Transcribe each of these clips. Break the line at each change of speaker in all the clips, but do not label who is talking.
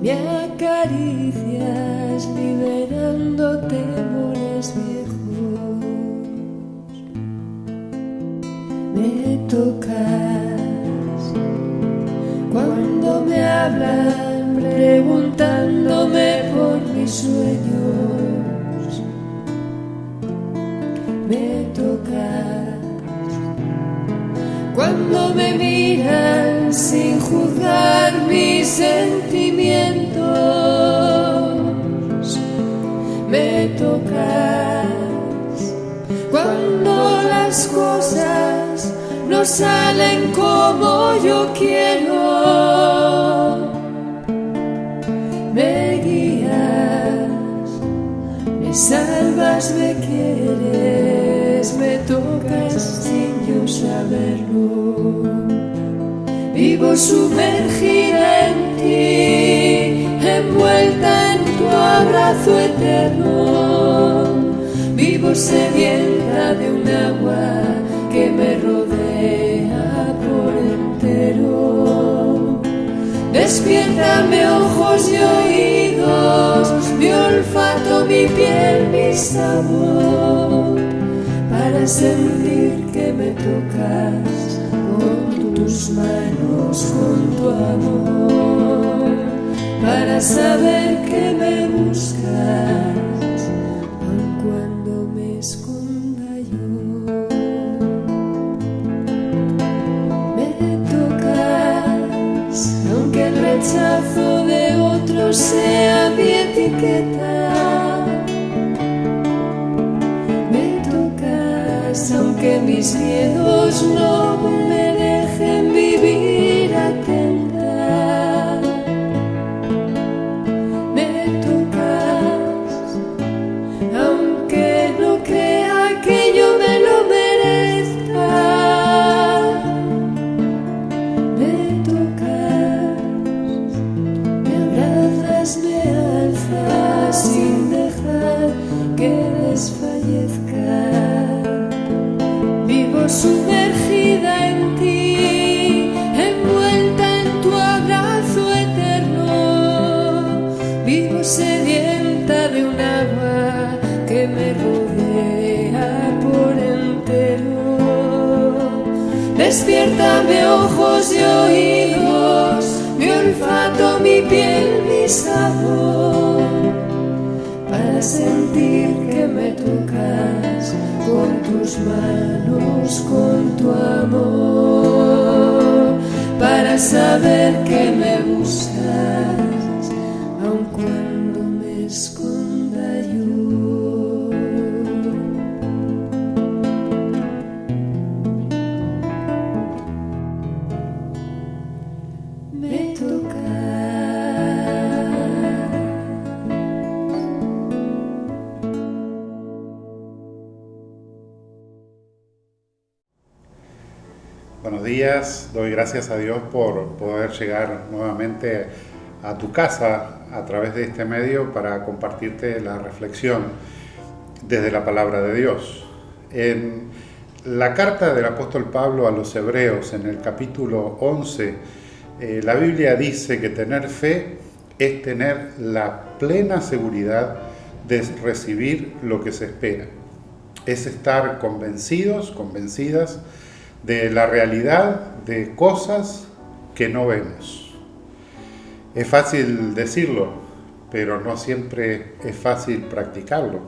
me acaricias liberando temores viejos, me tocas cuando me hablan preguntándome por mis sueños, me tocas cuando me miran sin juzgar mis sentimientos, me tocas cuando las cosas no salen como yo quiero, me guías, me salvas, me quieres, me tocas sin yo saberlo. Vivo sumergida en ti, envuelta en tu abrazo eterno. Vivo sedienta de un agua que me rodea por entero. Despiértame ojos y oídos, mi olfato, mi piel, mi sabor, para sentir que me tocas con tus manos, con tu amor, para saber que me buscas, aun cuando me esconda yo. Me tocas, aunque el rechazo de otros sea mi etiqueta. Me tocas, aunque mis miedos no me dejen vivir atenta. Me tocas, aunque no crea que yo me lo merezca. Me tocas, me abrazas, me alzas sin dejar que desfallezca. Vivo sumergida en ti, envuelta en tu abrazo eterno. Vivo sedienta de un agua que me rodea por entero. Despiértame ojos y oídos, mi olfato, mi piel, mi sabor, para sentir que me tocas con tus manos, con tu amor, para saber que me buscas, aun cuando me esconda yo. Me tocas.
Buenos días, doy gracias a Dios por poder llegar nuevamente a tu casa a través de este medio para compartirte la reflexión desde la palabra de Dios. En la carta del apóstol Pablo a los Hebreos, en el capítulo 11, la Biblia dice que tener fe es tener la plena seguridad de recibir lo que se espera. Es estar convencidos, convencidas de la realidad de cosas que no vemos. Es fácil decirlo, pero no siempre es fácil practicarlo.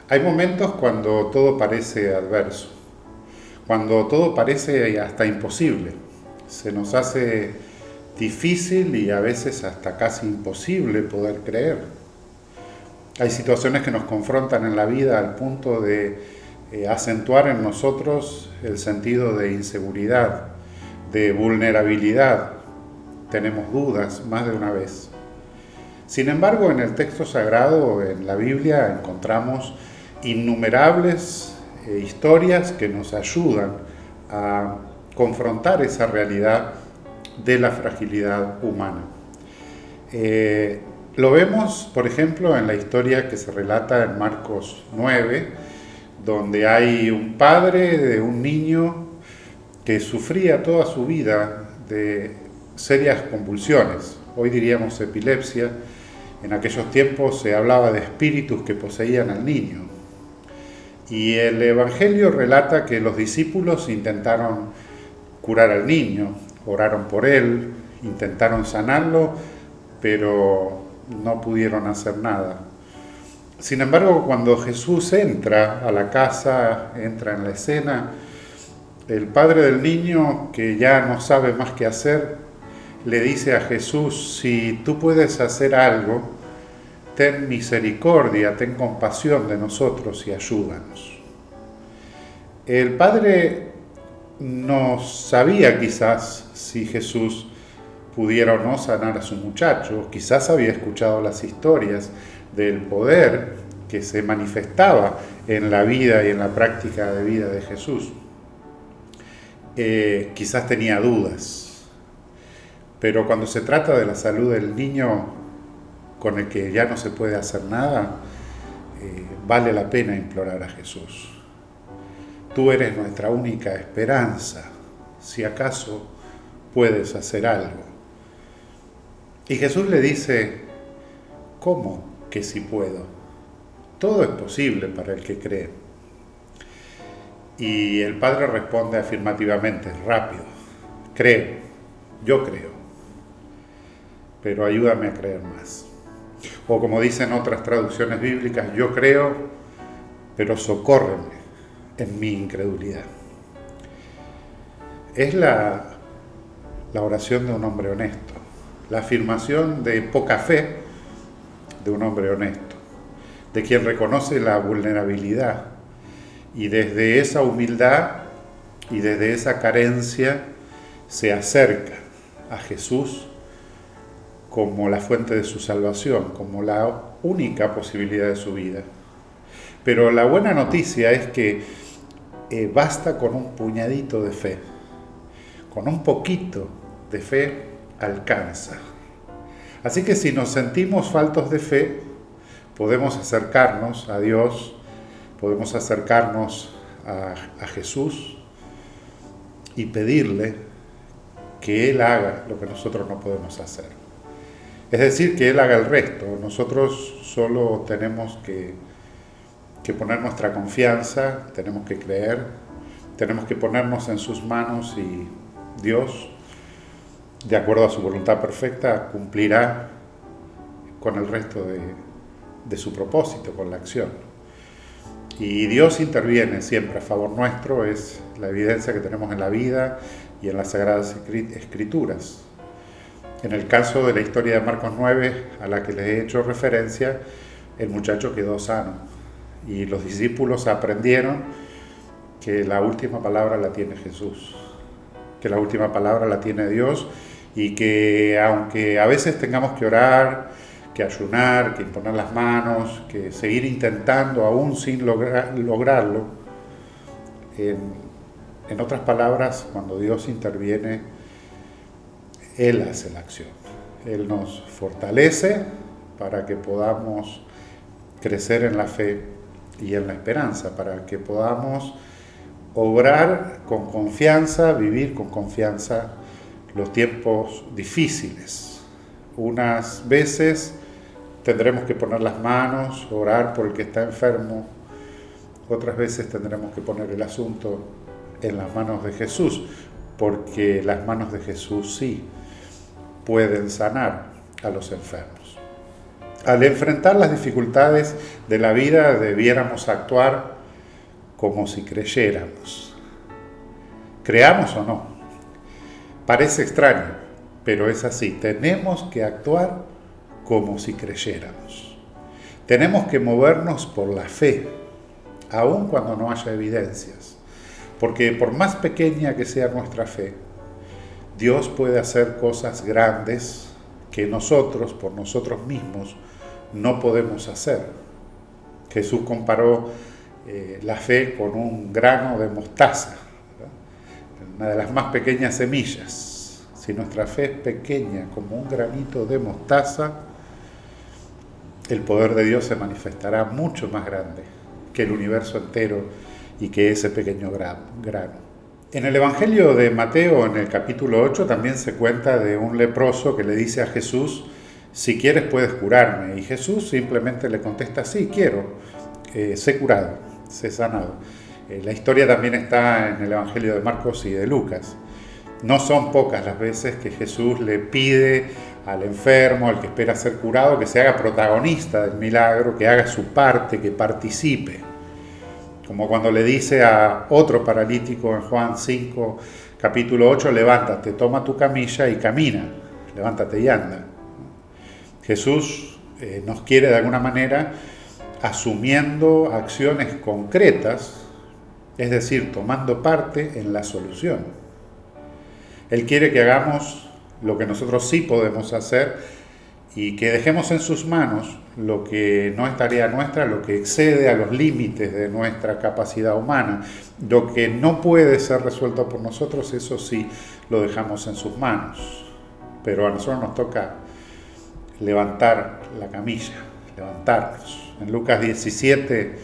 Hay momentos cuando todo parece adverso, cuando todo parece hasta imposible. Se nos hace difícil y a veces hasta casi imposible poder creer. Hay situaciones que nos confrontan en la vida al punto de acentuar en nosotros el sentido de inseguridad, de vulnerabilidad. Tenemos dudas más de una vez. Sin embargo, en el texto sagrado, en la Biblia, encontramos innumerables historias que nos ayudan a confrontar esa realidad de la fragilidad humana. Lo vemos, por ejemplo, en la historia que se relata en Marcos 9, donde hay un padre de un niño que sufría toda su vida de serias convulsiones. hoy diríamos epilepsia. En aquellos tiempos se hablaba de espíritus que poseían al niño. Y el Evangelio relata que los discípulos intentaron curar al niño, oraron por él, intentaron sanarlo, pero no pudieron hacer nada. Sin embargo, cuando Jesús entra a la casa, entra en la escena, el padre del niño, que ya no sabe más qué hacer, le dice a Jesús: si tú puedes hacer algo, ten misericordia, ten compasión de nosotros y ayúdanos. El padre no sabía quizás si Jesús pudiera o no sanar a su muchacho, quizás había escuchado las historias del poder que se manifestaba en la vida y en la práctica de vida de Jesús. Quizás tenía dudas, pero cuando se trata de la salud del niño con el que ya no se puede hacer nada, vale la pena implorar a Jesús. Tú eres nuestra única esperanza, si acaso puedes hacer algo. Y Jesús le dice: ¿cómo que sí puedo? Todo es posible para el que cree. Y el padre responde afirmativamente, rápido: creo, yo creo, pero ayúdame a creer más. O como dicen otras traducciones bíblicas, yo creo, pero socórreme en mi incredulidad. Es la oración de un hombre honesto, la afirmación de poca fe de un hombre honesto, de quien reconoce la vulnerabilidad y desde esa humildad y desde esa carencia se acerca a Jesús como la fuente de su salvación, como la única posibilidad de su vida. Pero la buena noticia es que basta con un puñadito de fe, con un poquito de fe alcanza. Así que si nos sentimos faltos de fe, podemos acercarnos a Dios, podemos acercarnos a Jesús y pedirle que Él haga lo que nosotros no podemos hacer. Es decir, que Él haga el resto. Nosotros solo tenemos que poner nuestra confianza, tenemos que creer, tenemos que ponernos en sus manos y Dios, de acuerdo a su voluntad perfecta, cumplirá con el resto de su propósito, con la acción. Y Dios interviene siempre a favor nuestro, es la evidencia que tenemos en la vida y en las Sagradas Escrituras. En el caso de la historia de Marcos 9, a la que les he hecho referencia, el muchacho quedó sano y los discípulos aprendieron que la última palabra la tiene Jesús, que la última palabra la tiene Dios, y que aunque a veces tengamos que orar, que ayunar, que imponer las manos, que seguir intentando aún sin lograrlo, en otras palabras, cuando Dios interviene, Él hace la acción. Él nos fortalece para que podamos crecer en la fe y en la esperanza, para que podamos obrar con confianza, vivir con confianza los tiempos difíciles. Unas veces tendremos que poner las manos, orar por el que está enfermo. Otras veces tendremos que poner el asunto en las manos de Jesús, porque las manos de Jesús sí pueden sanar a los enfermos. Al enfrentar las dificultades de la vida, debiéramos actuar como si creyéramos. Creamos o no. Parece extraño, pero es así. Tenemos que actuar como si creyéramos. Tenemos que movernos por la fe, aun cuando no haya evidencias. Porque por más pequeña que sea nuestra fe, Dios puede hacer cosas grandes que nosotros, por nosotros mismos, no podemos hacer. Jesús comparó la fe con un grano de mostaza, ¿verdad? Una de las más pequeñas semillas. Si nuestra fe es pequeña como un granito de mostaza, el poder de Dios se manifestará mucho más grande que el universo entero y que ese pequeño grano. En el Evangelio de Mateo, en el capítulo 8, también se cuenta de un leproso que le dice a Jesús, si quieres puedes curarme. Y Jesús simplemente le contesta, sí, quiero, sé curado, sé sanado. La historia también está en el Evangelio de Marcos y de Lucas. No son pocas las veces que Jesús le pide al enfermo, al que espera ser curado, que se haga protagonista del milagro, que haga su parte, que participe. Como cuando le dice a otro paralítico en Juan 5, capítulo 8, levántate, toma tu camilla y camina, levántate y anda. Jesús nos quiere de alguna manera asumiendo acciones concretas, es decir, tomando parte en la solución. Él quiere que hagamos lo que nosotros sí podemos hacer y que dejemos en sus manos lo que no es tarea nuestra, lo que excede a los límites de nuestra capacidad humana. Lo que no puede ser resuelto por nosotros, eso sí lo dejamos en sus manos. Pero a nosotros nos toca levantar la camilla, levantarnos. En Lucas 17,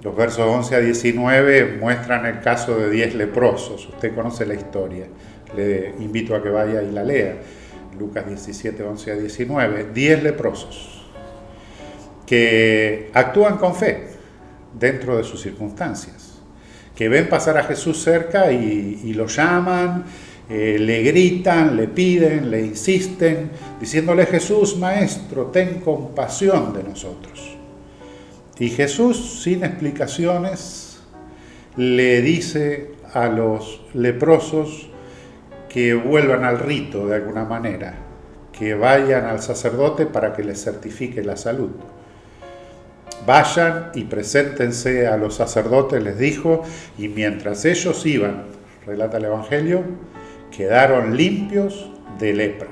los versos 11 a 19 muestran el caso de 10 leprosos. Usted conoce la historia, le invito a que vaya y la lea. Lucas 17, 11 a 19, 10 leprosos que actúan con fe dentro de sus circunstancias, que ven pasar a Jesús cerca y lo llaman, le gritan, le piden, le insisten, diciéndole, Jesús, Maestro, ten compasión de nosotros. Y Jesús, sin explicaciones, le dice a los leprosos que vuelvan al rito de alguna manera, que vayan al sacerdote para que les certifique la salud. Vayan y preséntense a los sacerdotes, les dijo, y mientras ellos iban, relata el Evangelio, quedaron limpios de lepra.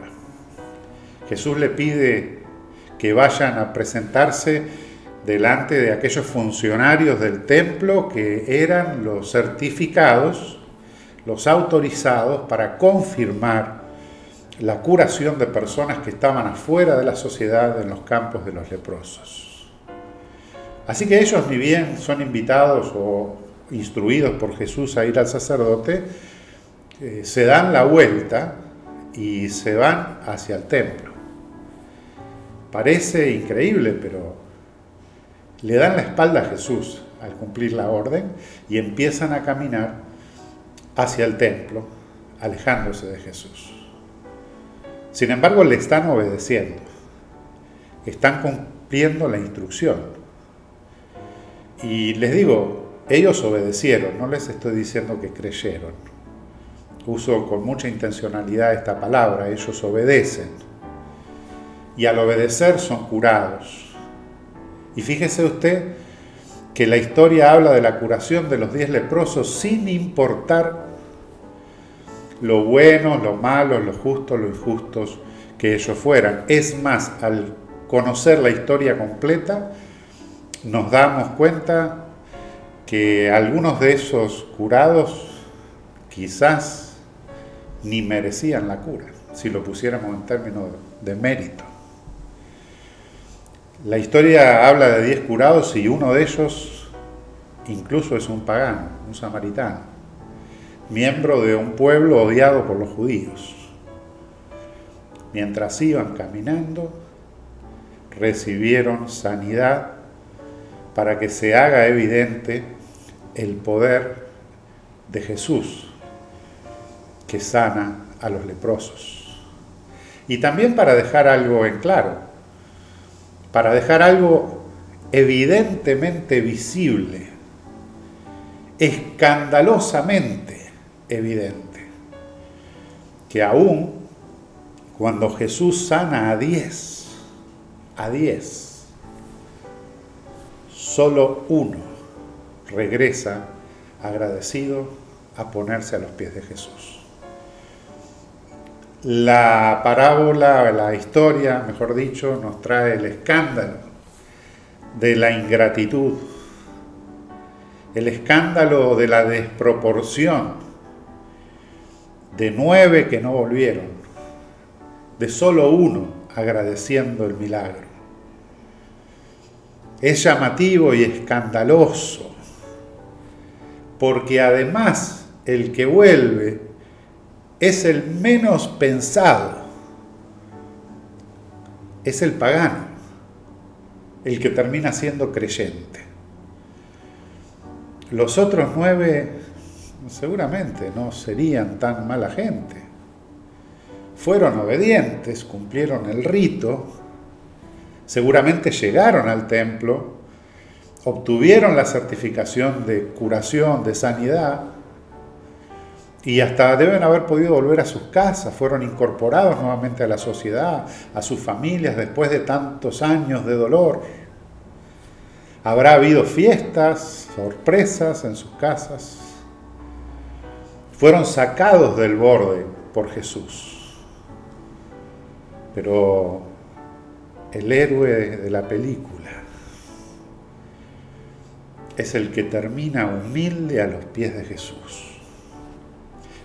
Jesús le pide que vayan a presentarse delante de aquellos funcionarios del templo que eran los certificados, los autorizados para confirmar la curación de personas que estaban afuera de la sociedad en los campos de los leprosos. Así que ellos, ni bien son invitados o instruidos por Jesús a ir al sacerdote, se dan la vuelta y se van hacia el templo. Parece increíble, pero le dan la espalda a Jesús al cumplir la orden y empiezan a caminar hacia el templo, alejándose de Jesús. Sin embargo, le están obedeciendo, están cumpliendo la instrucción. Y les digo, ellos obedecieron, no les estoy diciendo que creyeron. Uso con mucha intencionalidad esta palabra, ellos obedecen. Y al obedecer son curados. Y fíjese usted que la historia habla de la curación de los 10 leprosos sin importar lo buenos, lo malos, lo justos, lo injustos que ellos fueran. Es más, al conocer la historia completa, nos damos cuenta que algunos de esos curados quizás ni merecían la cura, si lo pusiéramos en términos de mérito. La historia habla de 10 curados y uno de ellos incluso es un pagano, un samaritano, miembro de un pueblo odiado por los judíos. Mientras iban caminando, recibieron sanidad para que se haga evidente el poder de Jesús que sana a los leprosos. Y también para dejar algo en claro, para dejar algo evidentemente visible, escandalosamente evidente, que aún cuando Jesús sana a 10, solo uno regresa agradecido a ponerse a los pies de Jesús. La parábola, la historia, mejor dicho, nos trae el escándalo de la ingratitud, el escándalo de la desproporción, de 9 que no volvieron, de solo uno agradeciendo el milagro. Es llamativo y escandaloso, porque además el que vuelve es el menos pensado, es el pagano, el que termina siendo creyente. Los otros 9 seguramente no serían tan mala gente. Fueron obedientes, cumplieron el rito, seguramente llegaron al templo, obtuvieron la certificación de curación, de sanidad, y hasta deben haber podido volver a sus casas, fueron incorporados nuevamente a la sociedad, a sus familias después de tantos años de dolor. Habrá habido fiestas, sorpresas en sus casas. Fueron sacados del borde por Jesús. Pero el héroe de la película es el que termina humilde a los pies de Jesús.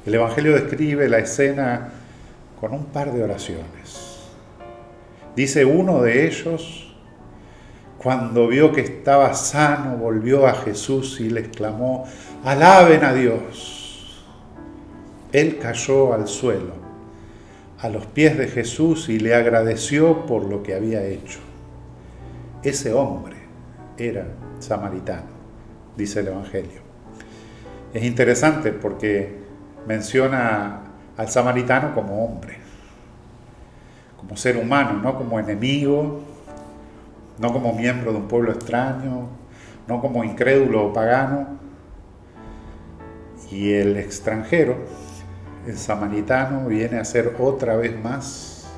El Evangelio describe la escena con un par de oraciones. Dice uno de ellos, cuando vio que estaba sano, volvió a Jesús y le exclamó, ¡alaben a Dios! Él cayó al suelo, a los pies de Jesús y le agradeció por lo que había hecho. Ese hombre era samaritano, dice el Evangelio. Es interesante porque menciona al samaritano como hombre, como ser humano, no como enemigo, no como miembro de un pueblo extraño, no como incrédulo o pagano. Y el extranjero, el samaritano, viene a ser otra vez más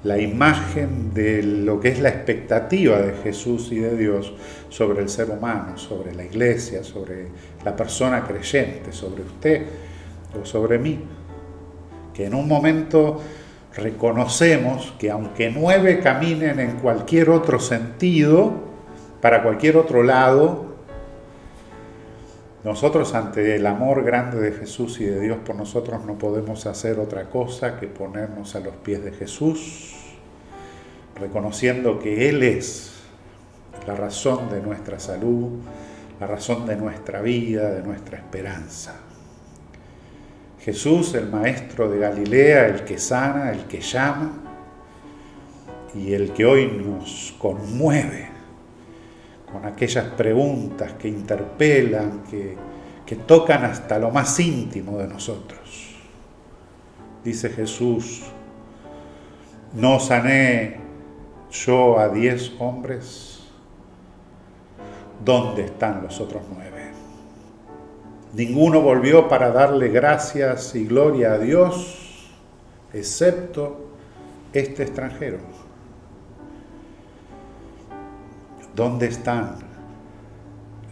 la imagen de lo que es la expectativa de Jesús y de Dios sobre el ser humano, sobre la iglesia, sobre la persona creyente, sobre usted o sobre mí, que en un momento reconocemos que aunque 9 caminen en cualquier otro sentido, para cualquier otro lado, nosotros ante el amor grande de Jesús y de Dios por nosotros no podemos hacer otra cosa que ponernos a los pies de Jesús, reconociendo que Él es la razón de nuestra salud, la razón de nuestra vida, de nuestra esperanza. Jesús, el Maestro de Galilea, el que sana, el que llama y el que hoy nos conmueve con aquellas preguntas que interpelan, que tocan hasta lo más íntimo de nosotros. Dice Jesús, ¿no sané yo a 10 hombres? ¿Dónde están los otros 9? Ninguno volvió para darle gracias y gloria a Dios, excepto este extranjero. ¿Dónde están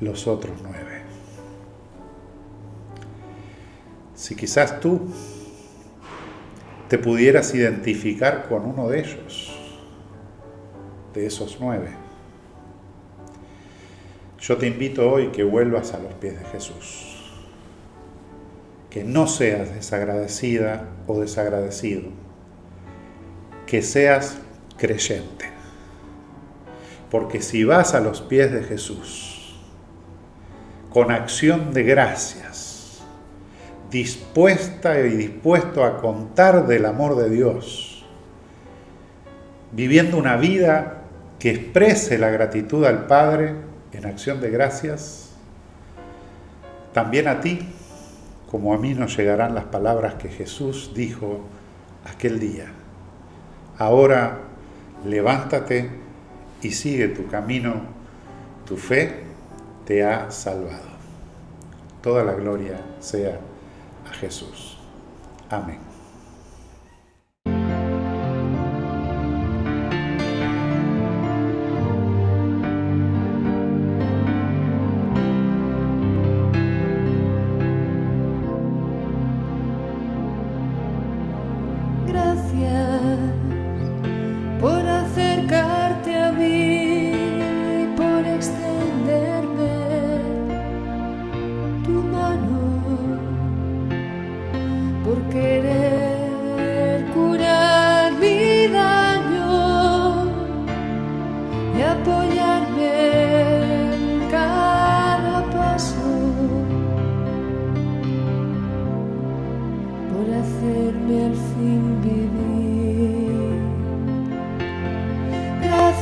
los otros 9? Si quizás tú te pudieras identificar con uno de ellos, de esos 9, yo te invito hoy que vuelvas a los pies de Jesús. Que no seas desagradecida o desagradecido, que seas creyente. Porque si vas a los pies de Jesús, con acción de gracias, dispuesta y dispuesto a contar del amor de Dios, viviendo una vida que exprese la gratitud al Padre en acción de gracias, también a ti, como a mí, nos llegarán las palabras que Jesús dijo aquel día. Ahora levántate y sigue tu camino, tu fe te ha salvado. Toda la gloria sea a Jesús. Amén.
Gracias por acercarte a mí, por extenderme tu mano, por querer curar mi daño y apoyarme en cada paso.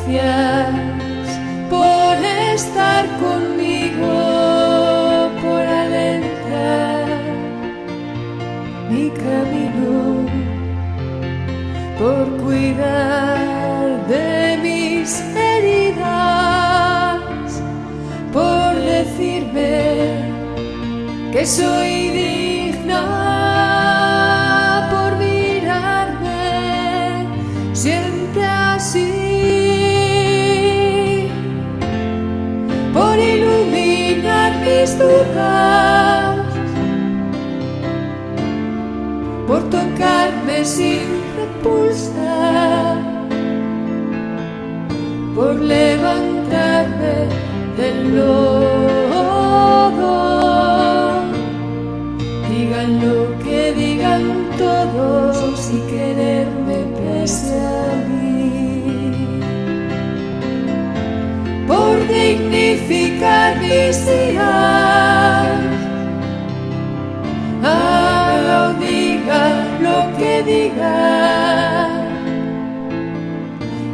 gracias por estar conmigo, por alentar mi camino, por cuidar de mis heridas, por decirme que soy digna, por mirarme siempre así, por iluminar mis dudas, por tocarme sin repulsa, por levantarme del lodo. Digan lo que digan todos y quererme pese a mí, por dignificar mis días, haga o diga lo que diga,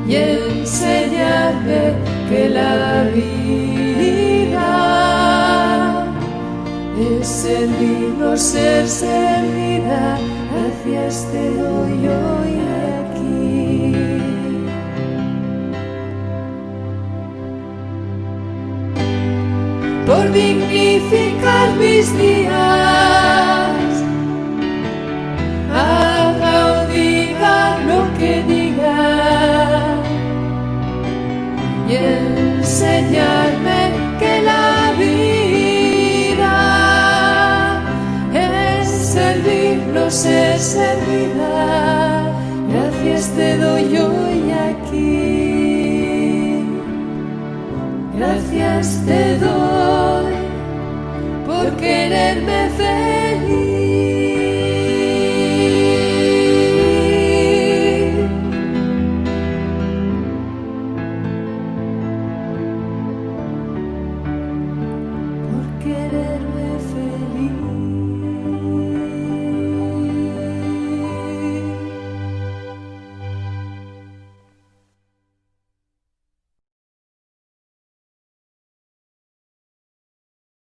y enseñarme que la vida es servir, no ser servida. Gracias te doy hoy aquí. Por dignificar mis días, haga o diga lo que diga, y enseñarme que la vida es servir, no ser servida. Gracias te doy hoy aquí. Gracias te doy por quererme feliz.